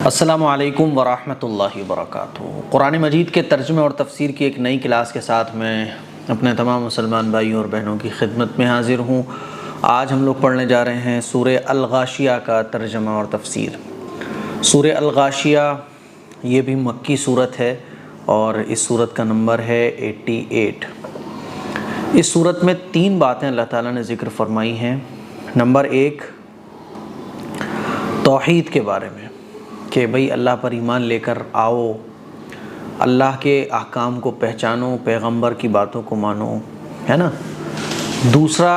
السلام علیکم ورحمۃ اللہ وبرکاتہ۔ قرآن مجید کے ترجمے اور تفسیر کی ایک نئی کلاس کے ساتھ میں اپنے تمام مسلمان بھائیوں اور بہنوں کی خدمت میں حاضر ہوں۔ آج ہم لوگ پڑھنے جا رہے ہیں سورہ الغاشیہ کا ترجمہ اور تفسیر۔ سورہ الغاشیہ یہ بھی مکی صورت ہے اور اس صورت کا نمبر ہے 88۔ اس صورت میں 3 باتیں اللہ تعالیٰ نے ذکر فرمائی ہیں۔ نمبر 1 توحید کے بارے میں کہ بھئی اللہ پر ایمان لے کر آؤ، اللہ کے احکام کو پہچانو، پیغمبر کی باتوں کو مانو، ہے نا۔ دوسرا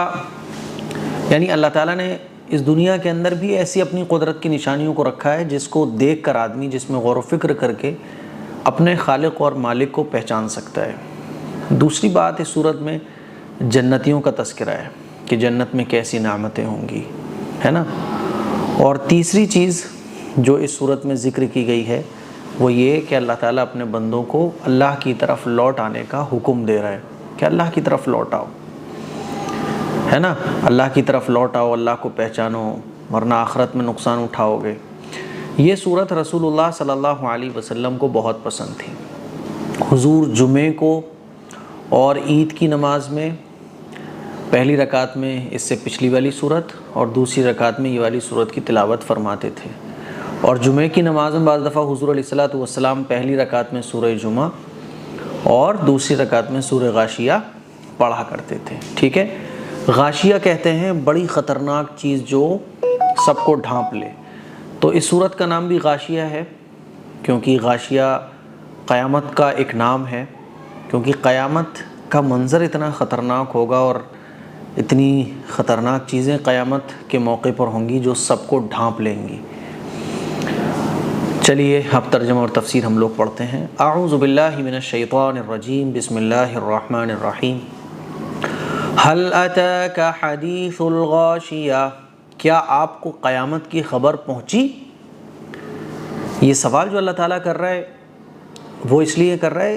یعنی اللہ تعالیٰ نے اس دنیا کے اندر بھی ایسی اپنی قدرت کی نشانیوں کو رکھا ہے جس کو دیکھ کر آدمی، جس میں غور و فکر کر کے اپنے خالق اور مالک کو پہچان سکتا ہے۔ دوسری بات اس صورت میں جنتیوں کا تذکرہ ہے کہ جنت میں کیسی نعمتیں ہوں گی، ہے نا۔ اور تیسری چیز جو اس صورت میں ذکر کی گئی ہے وہ یہ کہ اللہ تعالیٰ اپنے بندوں کو اللہ کی طرف لوٹ آنے کا حکم دے رہا ہے کہ اللہ کی طرف لوٹ آؤ، ہے نا۔ اللہ کی طرف لوٹ آؤ، اللہ کو پہچانو، ورنہ آخرت میں نقصان اٹھاؤ گے۔ یہ صورت رسول اللہ صلی اللہ علیہ وسلم کو بہت پسند تھی۔ حضور جمعے کو اور عید کی نماز میں پہلی رکعت میں اس سے پچھلی والی صورت اور دوسری رکعت میں یہ والی صورت کی تلاوت فرماتے تھے، اور جمعے کی نماز میں بعض دفعہ حضور علیہ الصلوۃ والسلام پہلی رکعت میں سورہ جمعہ اور دوسری رکعت میں سورہ غاشیہ پڑھا کرتے تھے، ٹھیک ہے۔ غاشیہ کہتے ہیں بڑی خطرناک چیز جو سب کو ڈھانپ لے، تو اس صورت کا نام بھی غاشیہ ہے کیونکہ غاشیہ قیامت کا ایک نام ہے، کیونکہ قیامت کا منظر اتنا خطرناک ہوگا اور اتنی خطرناک چیزیں قیامت کے موقع پر ہوں گی جو سب کو ڈھانپ لیں گی۔ چلیے اب ترجمہ اور تفسیر ہم لوگ پڑھتے ہیں۔ اعوذ باللہ من الشیطان الرجیم، بسم اللہ الرحمن الرحیم۔ هل اتاک حدیث الغاشیہ، کیا آپ کو قیامت کی خبر پہنچی؟ یہ سوال جو اللہ تعالیٰ کر رہا ہے وہ اس لیے کر رہا ہے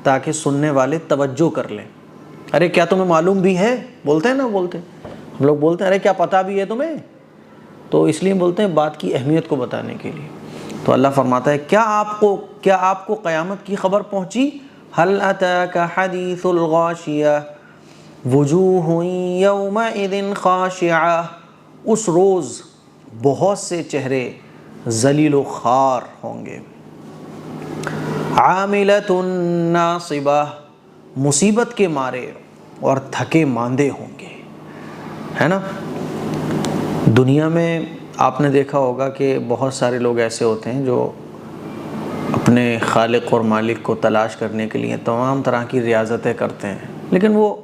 تاکہ سننے والے توجہ کر لیں۔ ارے کیا تمہیں معلوم بھی ہے؟ بولتے ہیں نا، ہم لوگ بولتے ہیں ارے کیا پتہ بھی ہے تمہیں؟ تو اس لیے بولتے ہیں بات کی اہمیت کو بتانے کے لیے۔ تو اللہ فرماتا ہے کیا آپ کو قیامت کی خبر پہنچی؟ هل اتاک حدیث الغاشیہ وجوہ یومئذ خاشعہ، اس روز بہت سے چہرے ذلیل و خوار ہوں گے۔ عاملۃ ناصبہ، مصیبت کے مارے اور تھکے ماندے ہوں گے، ہے نا۔ دنیا میں آپ نے دیکھا ہوگا کہ بہت سارے لوگ ایسے ہوتے ہیں جو اپنے خالق اور مالک کو تلاش کرنے کے لیے تمام طرح کی ریاضتیں کرتے ہیں، لیکن وہ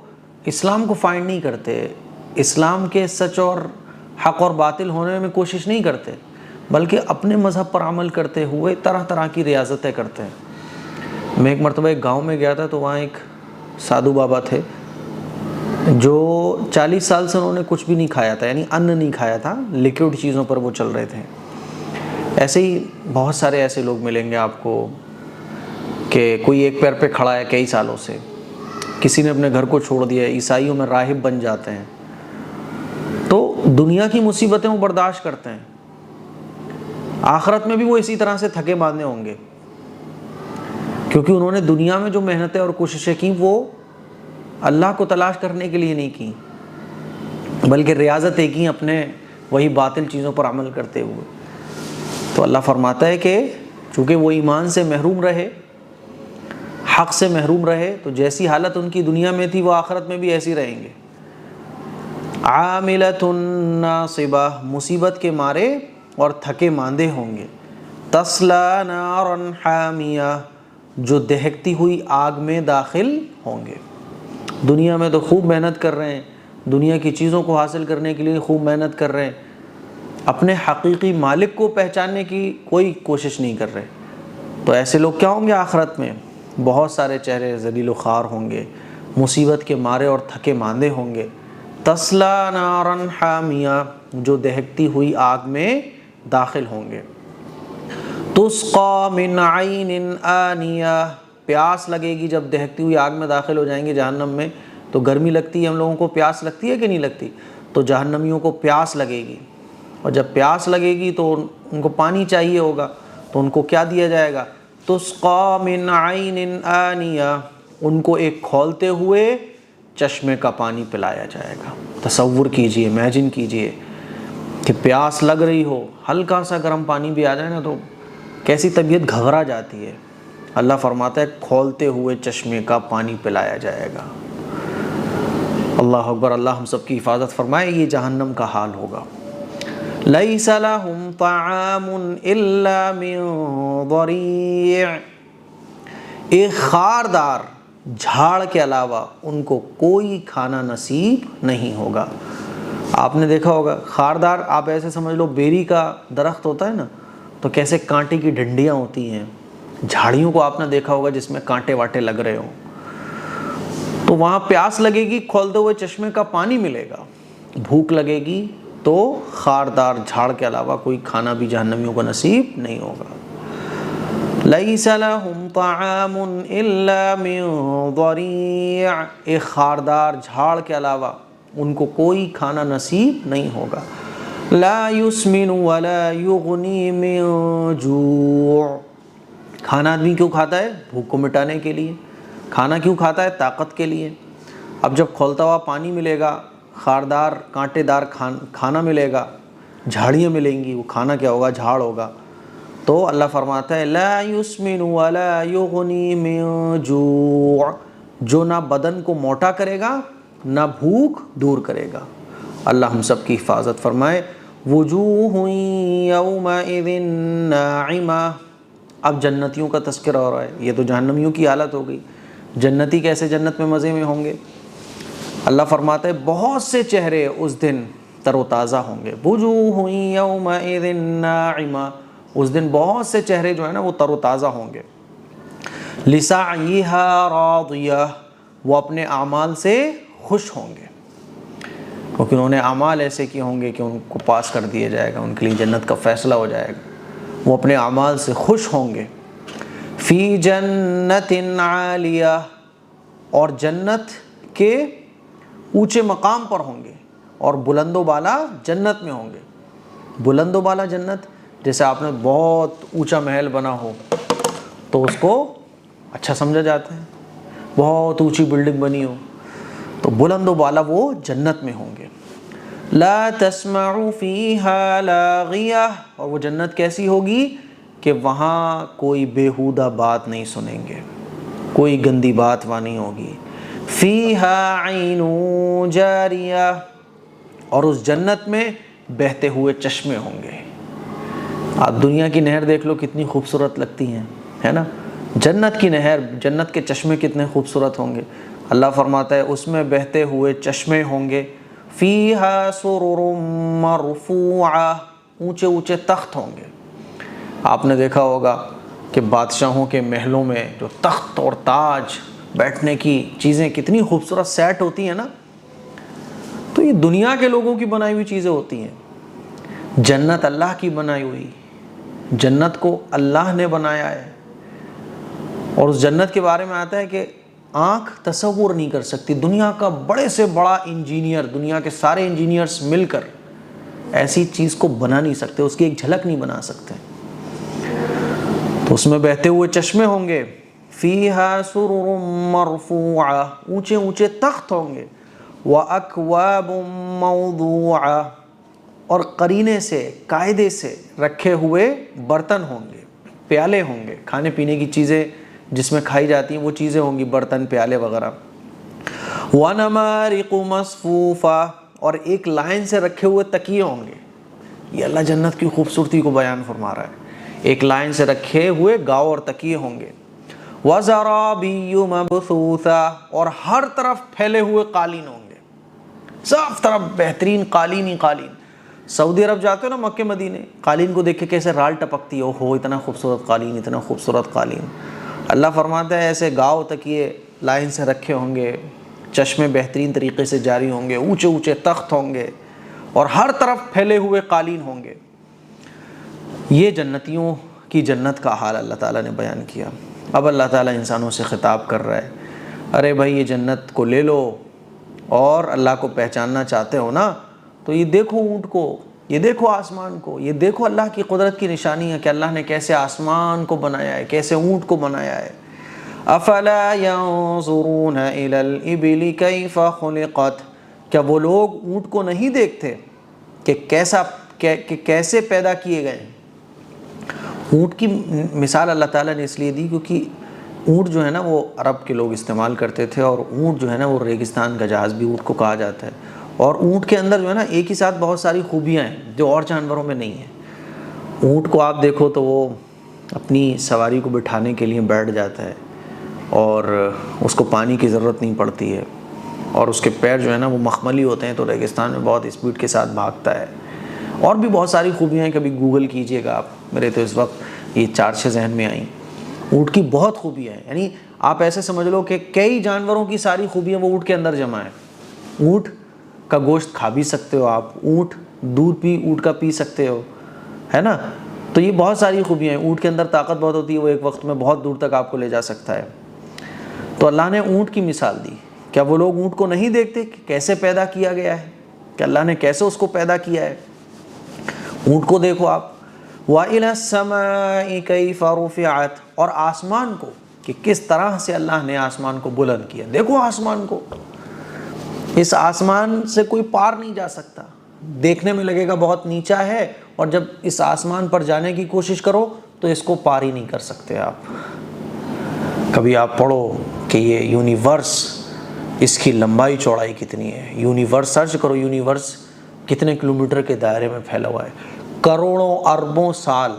اسلام کو فائنڈ نہیں کرتے، اسلام کے سچ اور حق اور باطل ہونے میں کوشش نہیں کرتے، بلکہ اپنے مذہب پر عمل کرتے ہوئے طرح طرح کی ریاضتیں کرتے ہیں۔ میں ایک مرتبہ ایک گاؤں میں گیا تھا تو وہاں ایک سادھو بابا تھے جو 40 سال سے انہوں نے کچھ بھی نہیں کھایا تھا، یعنی ان نہیں کھایا تھا، لیکوڈ چیزوں پر وہ چل رہے تھے۔ ایسے ہی بہت سارے ایسے لوگ ملیں گے آپ کو کہ کوئی ایک پیر پہ کھڑا ہے کئی سالوں سے، کسی نے اپنے گھر کو چھوڑ دیا، عیسائیوں میں راہب بن جاتے ہیں، تو دنیا کی مصیبتیں وہ برداشت کرتے ہیں، آخرت میں بھی وہ اسی طرح سے تھکے ماندے ہوں گے، کیونکہ انہوں نے دنیا میں جو محنتیں اور کوششیں کی وہ اللہ کو تلاش کرنے کے لیے نہیں کی، بلکہ ریاضتیں کی اپنے وہی باطل چیزوں پر عمل کرتے ہوئے۔ تو اللہ فرماتا ہے کہ چونکہ وہ ایمان سے محروم رہے، حق سے محروم رہے، تو جیسی حالت ان کی دنیا میں تھی وہ آخرت میں بھی ایسی رہیں گے۔ عاملۃ ناصبہ، مصیبت کے مارے اور تھکے ماندے ہوں گے۔ تصلیٰ نارا حامیہ، جو دہکتی ہوئی آگ میں داخل ہوں گے۔ دنیا میں تو خوب محنت کر رہے ہیں، دنیا کی چیزوں کو حاصل کرنے کے لیے خوب محنت کر رہے ہیں، اپنے حقیقی مالک کو پہچاننے کی کوئی کوشش نہیں کر رہے، تو ایسے لوگ کیا ہوں گے آخرت میں؟ بہت سارے چہرے ذلیل و خوار ہوں گے، مصیبت کے مارے اور تھکے ماندے ہوں گے۔ تصلیٰ نارا حامیہ، جو دہکتی ہوئی آگ میں داخل ہوں گے۔ تسقیٰ من عین آنیہ، پیاس لگے گی جب دہکتی ہوئی آگ میں داخل ہو جائیں گے جہنم میں، تو گرمی لگتی ہے، ہم لوگوں کو پیاس لگتی ہے کہ نہیں لگتی؟ تو جہنمیوں کو پیاس لگے گی، اور جب پیاس لگے گی تو ان کو پانی چاہیے ہوگا، تو ان کو کیا دیا جائے گا؟ تسقا من عین آنیہ، ان کو ایک کھولتے ہوئے چشمے کا پانی پلایا جائے گا۔ تصور کیجئے، امیجن کیجئے کہ پیاس لگ رہی ہو، ہلکا سا گرم پانی بھی آ جائے نا تو کیسی طبیعت گھبرا جاتی ہے۔ اللہ فرماتا ہے کھولتے ہوئے چشمے کا پانی پلایا جائے گا۔ اللہ اکبر، اللہ ہم سب کی حفاظت فرمائے۔ یہ جہنم کا حال ہوگا۔ لیس لہم طعام الا من ضریع، ایک خاردار جھاڑ کے علاوہ ان کو کوئی کھانا نصیب نہیں ہوگا۔ آپ نے دیکھا ہوگا خاردار، آپ ایسے سمجھ لو بیری کا درخت ہوتا ہے نا، تو کیسے کانٹے کی ڈنڈیاں ہوتی ہیں، جھاڑیوں کو آپ نے دیکھا ہوگا جس میں کانٹے واٹے لگ رہے ہوں، تو وہاں پیاس لگے گی، کھولتے ہوئے چشمے کا پانی ملے گا۔ بھوک لگے گی تو خاردار جھاڑ کے علاوہ کوئی کھانا بھی جہنمیوں کو نصیب نہیں ہوگا۔ لیس لہم طعام الا من ضریع، ایک خاردار جھاڑ کے علاوہ ان کو کوئی کھانا نصیب نہیں ہوگا۔ لا یسمن ولا یغنی من جوع، کھانا آدمی کیوں کھاتا ہے؟ بھوک کو مٹانے کے لیے۔ کھانا کیوں کھاتا ہے؟ طاقت کے لیے۔ اب جب کھولتا ہوا پانی ملے گا، خاردار کانٹے دار کھانا ملے گا، جھاڑیاں ملیں گی، وہ کھانا کیا ہوگا؟ جھاڑ ہوگا۔ تو اللہ فرماتا ہے لا یسمن ولا یغنی من جوع، جو نہ بدن کو موٹا کرے گا نہ بھوک دور کرے گا۔ اللہ ہم سب کی حفاظت فرمائے۔ وجوہ یومئذ ناعمہ، اب جنتیوں کا تذکرہ ہو رہا ہے، یہ تو جہنمیوں کی حالت ہو گئی۔ جنتی کیسے جنت میں مزے میں ہوں گے؟ اللہ فرماتا ہے بہت سے چہرے اس دن تر و تازہ ہوں گے۔ وجوہ یومئذ ناعمہ، اس دن بہت سے چہرے جو ہیں نا وہ تر و تازہ ہوں گے۔ لسعیہا راضیہ، وہ اپنے اعمال سے خوش ہوں گے، کیونکہ انہوں نے اعمال ایسے کیے ہوں گے کہ ان کو پاس کر دیا جائے گا، ان کے لیے جنت کا فیصلہ ہو جائے گا، وہ اپنے اعمال سے خوش ہوں گے۔ فی جنت عالیہ، اور جنت کے اونچے مقام پر ہوں گے، اور بلند و بالا جنت میں ہوں گے۔ بلند و بالا جنت، جیسے آپ نے بہت اونچا محل بنا ہو تو اس کو اچھا سمجھا جاتا ہے، بہت اونچی بلڈنگ بنی ہو تو بلند و بالا وہ جنت میں ہوں گے۔ لا تسمع فیہا لاغیہ، اور وہ جنت کیسی ہوگی کہ وہاں کوئی بیہودہ بات نہیں سنیں گے، کوئی گندی بات وہاں نہیں ہوگی۔ فیہا عین جاریہ، اور اس جنت میں بہتے ہوئے چشمے ہوں گے۔ آپ دنیا کی نہر دیکھ لو کتنی خوبصورت لگتی ہیں، ہے نا؟ جنت کی نہر، جنت کے چشمے کتنے خوبصورت ہوں گے۔ اللہ فرماتا ہے اس میں بہتے ہوئے چشمے ہوں گے۔ فیہا سرر مرفوعہ، اونچے اونچے تخت ہوں گے۔ آپ نے دیکھا ہوگا کہ بادشاہوں کے محلوں میں جو تخت اور تاج، بیٹھنے کی چیزیں کتنی خوبصورت سیٹ ہوتی ہیں نا، تو یہ دنیا کے لوگوں کی بنائی ہوئی چیزیں ہوتی ہیں۔ جنت اللہ کی بنائی ہوئی، جنت کو اللہ نے بنایا ہے، اور اس جنت کے بارے میں آتا ہے کہ آنکھ تصور نہیں کر سکتی۔ دنیا کا بڑے سے بڑا انجینئر، دنیا کے سارے انجینئرز مل کر ایسی چیز کو بنا نہیں سکتے، اس کی ایک جھلک نہیں بنا سکتے۔ تو اس میں بہتے ہوئے چشمے ہوں گے۔ فیہا سرر مرفوعہ، اونچے اونچے تخت ہوں گے۔ وَأَكْوَابٌ مَوْضُوعَةٌ، اور قرینے سے، قاعدے سے رکھے ہوئے برتن ہوں گے، پیالے ہوں گے، کھانے پینے کی چیزیں جس میں کھائی جاتی ہیں وہ چیزیں ہوں گی، برتن پیالے وغیرہ۔ وَنَمَارِقُ مَصْفُوفَةٌ، اور ایک لائن سے رکھے ہوئے تکیے ہوں گے۔ یہ اللہ جنت کی خوبصورتی کو بیان فرما رہا ہے، ایک لائن سے رکھے ہوئے گاؤ اور تکیے ہوں گے۔ وَزَرَابِيُّ مَبْثُوثَةٌ، اور ہر طرف پھیلے ہوئے قالین ہوں گے، سب طرف بہترین قالین ہی قالین۔ سعودی عرب جاتے ہو نا، مکہ مدینے، قالین کو دیکھ کے کیسے رال ٹپکتی ہے، ہو اتنا خوبصورت قالین، اتنا خوبصورت قالین۔ اللہ فرماتا ہے ایسے گاؤ تکیے لائن سے رکھے ہوں گے، چشمے بہترین طریقے سے جاری ہوں گے، اونچے اونچے تخت ہوں گے، اور ہر طرف پھیلے ہوئے قالین ہوں گے۔ یہ جنتیوں کی جنت کا حال اللہ تعالیٰ نے بیان کیا۔ اب اللہ تعالیٰ انسانوں سے خطاب کر رہا ہے، ارے بھائی یہ جنت کو لے لو، اور اللہ کو پہچاننا چاہتے ہو نا تو یہ دیکھو اونٹ کو، یہ دیکھو آسمان کو، یہ دیکھو اللہ کی قدرت کی نشانی ہے کہ اللہ نے کیسے آسمان کو بنایا ہے، کیسے اونٹ کو بنایا ہے۔ افلا ينظرون الى الابل كيف خلقت، کیا وہ لوگ اونٹ کو نہیں دیکھتے کہ کیسے پیدا کیے گئے ہیں؟ اونٹ کی مثال اللہ تعالیٰ نے اس لیے دی کیونکہ اونٹ جو ہے نا وہ عرب کے لوگ استعمال کرتے تھے، اور اونٹ جو ہے نا وہ ریگستان کا جہاز بھی اونٹ کو کہا جاتا ہے، اور اونٹ کے اندر جو ہے نا ایک ہی ساتھ بہت ساری خوبیاں ہیں جو اور جانوروں میں نہیں ہیں۔ اونٹ کو آپ دیکھو تو وہ اپنی سواری کو بٹھانے کے لیے بیٹھ جاتا ہے، اور اس کو پانی کی ضرورت نہیں پڑتی ہے، اور اس کے پیر جو ہے نا وہ مخملی ہوتے ہیں تو ریگستان میں بہت اسپیڈ کے ساتھ بھاگتا ہے۔ اور بھی بہت ساری خوبیاں ہیں، کبھی گوگل کیجئے گا آپ، میرے تو اس وقت یہ 4-6 ذہن میں آئیں۔ اونٹ کی بہت خوبیاں ہیں، یعنی آپ ایسے سمجھ لو کہ کئی جانوروں کی ساری خوبیاں وہ اونٹ کے اندر جمع ہیں۔ اونٹ کا گوشت کھا بھی سکتے ہو آپ، اونٹ دودھ بھی اونٹ کا پی سکتے ہو، ہے نا؟ تو یہ بہت ساری خوبیاں ہیں۔ اونٹ کے اندر طاقت بہت ہوتی ہے، وہ ایک وقت میں بہت دور تک آپ کو لے جا سکتا ہے۔ تو اللہ نے اونٹ کی مثال دی، کیا وہ لوگ اونٹ کو نہیں دیکھتے کہ کیسے پیدا کیا گیا ہے، کہ اللہ نے کیسے اس کو پیدا کیا ہے؟ اونٹ کو دیکھو آپ۔ وَإِلَى السَّمَاءِ كَيْفَ رُفِعَتْ، اور آسمان کو کہ کس طرح سے اللہ نے آسمان کو بلند کیا۔ دیکھو آسمان کو، اس آسمان سے کوئی پار نہیں جا سکتا، دیکھنے میں لگے گا بہت نیچا ہے، اور جب اس آسمان پر جانے کی کوشش کرو تو اس کو پار ہی نہیں کر سکتے آپ۔ کبھی آپ پڑھو کہ یہ یونیورس، اس کی لمبائی چوڑائی کتنی ہے، یونیورس سرچ کرو، یونیورس کتنے کلومیٹر کے دائرے میں پھیلا ہوا ہے، کروڑوں اربوں سال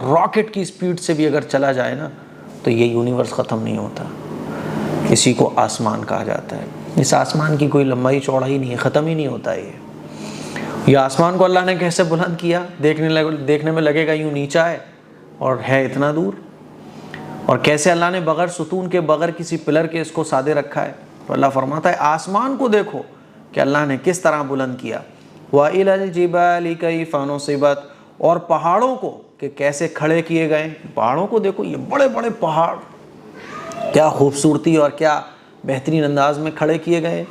راکٹ کی سپیڈ سے بھی اگر چلا جائے نا تو یہ یونیورس ختم نہیں ہوتا۔ اسی کو آسمان کہا جاتا ہے۔ اس آسمان کی کوئی لمبائی چوڑائی نہیں ہے، ختم ہی نہیں ہوتا یہ آسمان کو اللہ نے کیسے بلند کیا، دیکھنے میں لگے گا یوں نیچا ہے اور ہے اتنا دور، اور کیسے اللہ نے بغیر ستون کے، بغیر کسی پلر کے اس کو سادے رکھا ہے۔ تو اللہ فرماتا ہے آسمان کو دیکھو کہ اللہ نے کس طرح بلند کیا۔ وَإِلَى الْجِبَالِ كَيْفَ نُصِبَتْ، اور پہاڑوں کو کہ کیسے کھڑے کیے گئے۔ پہاڑوں کو دیکھو، یہ بڑے بڑے پہاڑ کیا خوبصورتی اور کیا بہترین انداز میں کھڑے کیے گئے۔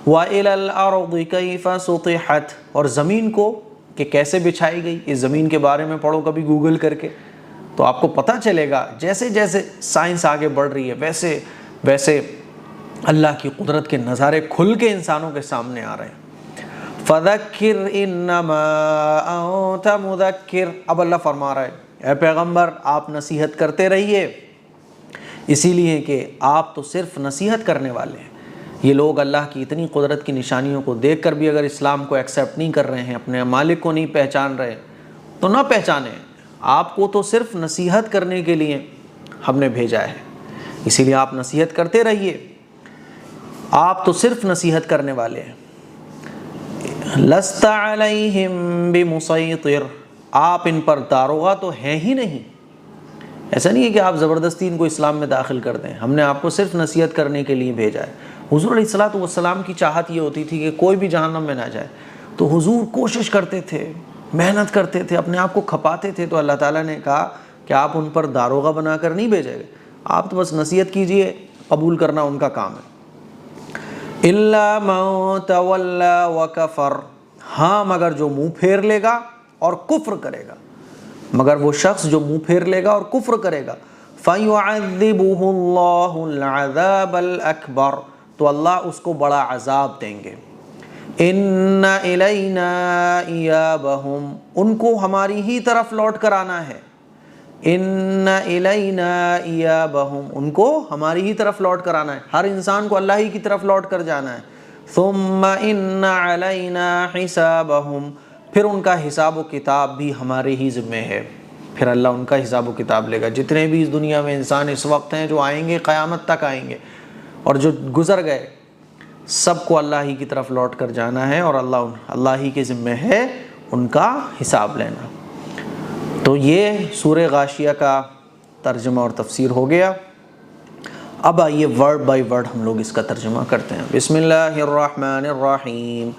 وَإِلَى الْأَرْضِ كَيْفَ سُطِحَتْ، اور زمین کو کہ کیسے بچھائی گئی۔ اس زمین کے بارے میں پڑھو کبھی گوگل کر کے، تو آپ کو پتہ چلے گا جیسے جیسے سائنس آگے بڑھ رہی ہے ویسے ویسے اللہ کی قدرت کے نظارے کھل کے انسانوں کے سامنے آ رہے ہیں۔ فَذَكِّرْ إِنَّمَا أَنْتَ مُذَكِّرْ، اب اللہ فرما رہا ہے اے پیغمبر آپ نصیحت کرتے رہیے، اسی لیے کہ آپ تو صرف نصیحت کرنے والے ہیں۔ یہ لوگ اللہ کی اتنی قدرت کی نشانیوں کو دیکھ کر بھی اگر اسلام کو ایکسیپٹ نہیں کر رہے ہیں، اپنے مالک کو نہیں پہچان رہے، تو نہ پہچانیں، آپ کو تو صرف نصیحت کرنے کے لیے ہم نے بھیجا ہے، اسی لیے آپ نصیحت کرتے رہیے، آپ تو صرف نصیحت کرنے والے ہیں۔ لست علیہم بمسیطر، آپ ان پر داروغہ تو ہیں ہی نہیں، ایسا نہیں ہے کہ آپ زبردستی ان کو اسلام میں داخل کر دیں، ہم نے آپ کو صرف نصیحت کرنے کے لیے بھیجا ہے۔ حضور علیہ الصلوۃ والسلام کی چاہت یہ ہوتی تھی کہ کوئی بھی جہنم میں نہ جائے، تو حضور کوشش کرتے تھے، محنت کرتے تھے، اپنے آپ کو کھپاتے تھے، تو اللہ تعالیٰ نے کہا کہ آپ ان پر داروغہ بنا کر نہیں بھیجے گے، آپ تو بس نصیحت کیجئے، قبول کرنا ان کا کام ہے۔ إِلَّا مَن تَوَلَّى وَكَفَرَ، ہاں مگر جو منہ پھیر لے گا اور کفر کرے گا، مگر وہ شخص جو منہ پھیر لے گا اور کفر کرے گا، فَيُعَذِّبُهُ اللَّهُ الْعَذَابَ الْأَكْبَرَ، تو اللہ اس کو بڑا عذاب دیں گے۔ إِنَّ إِلَيْنَا إِيَابَهُمْ، ان کو ہماری ہی طرف لوٹ کر آنا ہے۔ إِنَّ إِلَيْنَا إِيَابَهُمْ، ان کو ہماری ہی طرف لوٹ کر آنا ہے، ہر انسان کو اللہ ہی کی طرف لوٹ کر جانا ہے۔ ثُمَّ إِنَّ عَلَيْنَا حِسَابَهُمْ، پھر ان کا حساب و کتاب بھی ہمارے ہی ذمہ ہے، پھر اللہ ان کا حساب و کتاب لے گا۔ جتنے بھی اس دنیا میں انسان اس وقت ہیں، جو آئیں گے قیامت تک آئیں گے، اور جو گزر گئے، سب کو اللہ ہی کی طرف لوٹ کر جانا ہے، اور اللہ ہی کے ذمہ ہے ان کا حساب لینا۔ تو یہ سورہ غاشیہ کا ترجمہ اور تفسیر ہو گیا۔ اب آئیے ورڈ بائی ورڈ ہم لوگ اس کا ترجمہ کرتے ہیں۔ بسم اللہ الرحمن الرحیم۔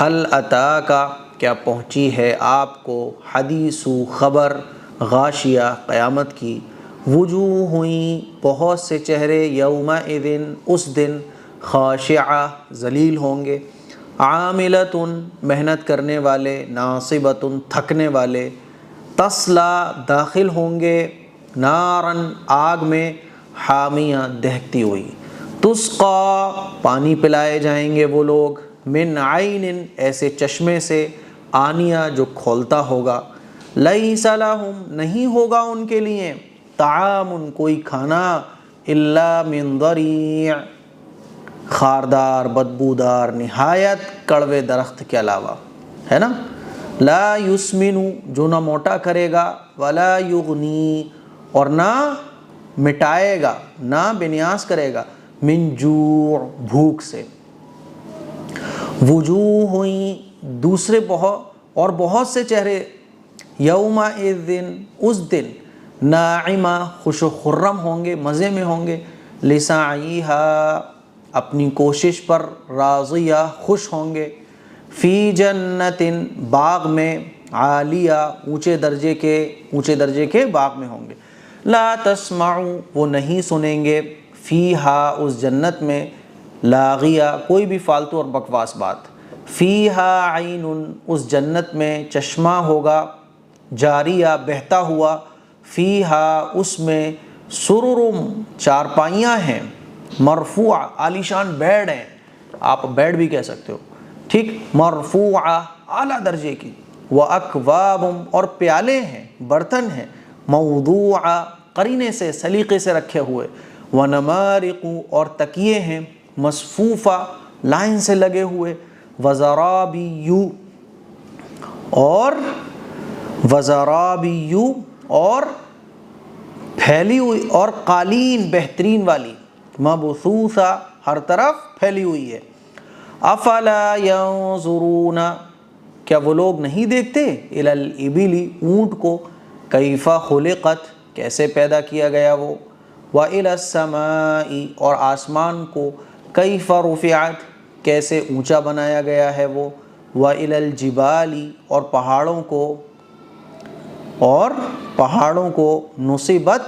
حل اتاک، کیا پہنچی ہے آپ کو، حدیث خبر، غاشیہ قیامت کی، وجوہ ہوئیں بہت سے چہرے، یومئذ اس دن، خاشعہ ذلیل ہوں گے، عاملتن محنت کرنے والے، ناصبتن تھکنے والے، تسلا داخل ہوں گے، نارن آگ میں، حامیہ دہکتی ہوئی، تسقا پانی پلائے جائیں گے وہ لوگ، من عین ایسے چشمے سے، آنیہ جو کھولتا ہوگا، لیس لہم نہیں ہوگا ان کے لیے، طعام کوئی کھانا، الا من ضریع خاردار بدبودار نہایت کڑوے درخت کے علاوہ، ہے نا، لا یسمن جو نہ موٹا کرے گا، ولا یغنی اور نہ مٹائے گا، نہ بنیاس کرے گا، من جوع بھوک سے، وجوہ دوسرے بہت سے چہرے، یومئذ اس دن، ناعمہ خوش و خرم ہوں گے، مزے میں ہوں گے، لسعیہا اپنی کوشش پر، راضیہ خوش ہوں گے، فی جنت باغ میں، عالیہ اونچے درجے کے باغ میں ہوں گے، لا تسمعوا وہ نہیں سنیں گے، فیہا اس جنت میں، لاغیہ کوئی بھی فالتو اور بکواس بات، فیہا عین اس جنت میں چشمہ ہوگا، جاریہ بہتا ہوا، فیہا اس میں، سررم چارپائیاں ہیں، مرفوع عالیشان بیڈ ہیں، آپ بیڈ بھی کہہ سکتے ہو، ٹھیک، مرفوعہ اعلیٰ درجے کی، وَأَكْوَابٌ اور پیالے ہیں، برتن ہیں، موضوعہ قرینے سے سلیقے سے رکھے ہوئے، وَنَمَارِقُ اور تکیے ہیں، مصفوفہ لائن سے لگے ہوئے، وَزَرَابِيُّ اور پھیلی ہوئی، اور قالین بہترین والی، مبثوثہ ہر طرف پھیلی ہوئی ہے، افلا ینظرون کیا وہ لوگ نہیں دیکھتے، الی الابل اونٹ کو، کیف خلقت کیسے پیدا کیا گیا وہ، والی السماء اور آسمان کو، کیف رفعت کیسے اونچا بنایا گیا ہے وہ، والی الجبال اور پہاڑوں کو نصبت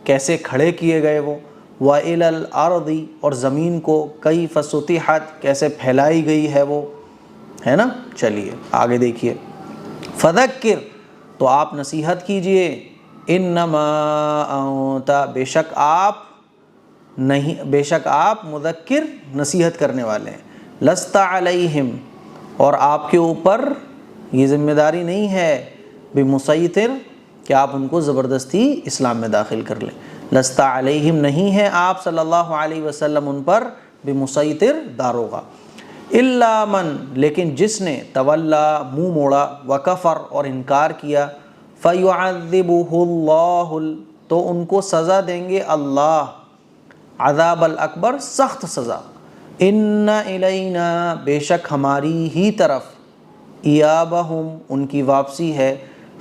کیسے کھڑے کیے گئے وہ، وَإِلَى الْأَرْضِ اور زمین کو، كَيْفَ سُطِحَتْ کیسے پھیلائی گئی ہے وہ، ہے نا۔ چلیے آگے دیکھیے، فَذَكِّرْ تو آپ نصیحت کیجئے، اِنَّمَا أَنْتَ بے شک آپ مذکر نصیحت کرنے والے ہیں، لَسْتَ عَلَيْهِمْ اور آپ کے اوپر یہ ذمہ داری نہیں ہے، بمسیطر کہ آپ ان کو زبردستی اسلام میں داخل کر لیں، لست علیہم نہیں ہے آپ صلی اللہ علیہ وسلم ان پر بمسیطر داروغہ، الا من لیکن جس نے، تولا منہ موڑا، وکفر اور انکار کیا، فیعذبہ اللہ تو ان کو سزا دیں گے اللہ، عذاب الاکبر سخت سزا، ان الینا بے شک ہماری ہی طرف، ایابہم ان کی واپسی ہے،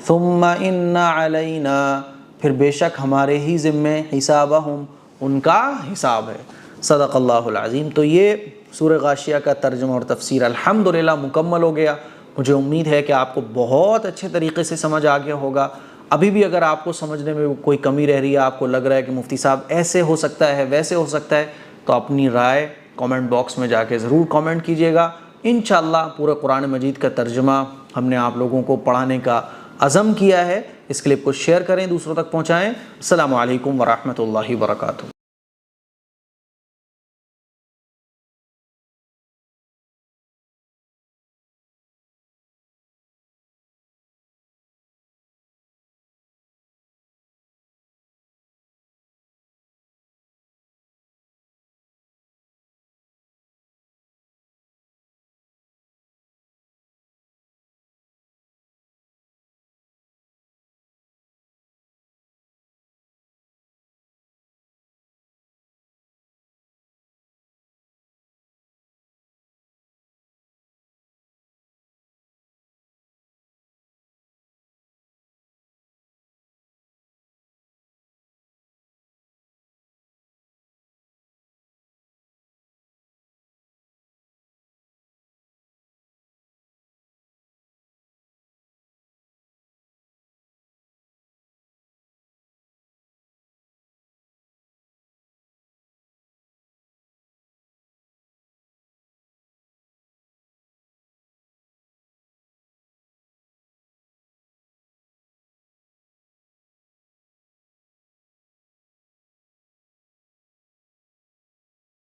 ثم ان علینا پھر بے شک ہمارے ہی ذمے، حسابہم ان کا حساب ہے۔ صدق اللہ العظیم۔ تو یہ سورہ غاشیہ کا ترجمہ اور تفسیر الحمدللہ مکمل ہو گیا۔ مجھے امید ہے کہ آپ کو بہت اچھے طریقے سے سمجھ آ گیا ہوگا۔ ابھی بھی اگر آپ کو سمجھنے میں کوئی کمی رہ رہی ہے، آپ کو لگ رہا ہے کہ مفتی صاحب ایسے ہو سکتا ہے، ویسے ہو سکتا ہے، تو اپنی رائے کامنٹ باکس میں جا کے ضرور کامنٹ کیجیے گا۔ انشاءاللہ پورے قرآن مجید کا ترجمہ ہم نے آپ لوگوں کو پڑھانے کا عزم کیا ہے۔ اس کلپ کو شیئر کریں، دوسروں تک پہنچائیں۔ السلام علیکم ورحمۃ اللہ وبرکاتہ۔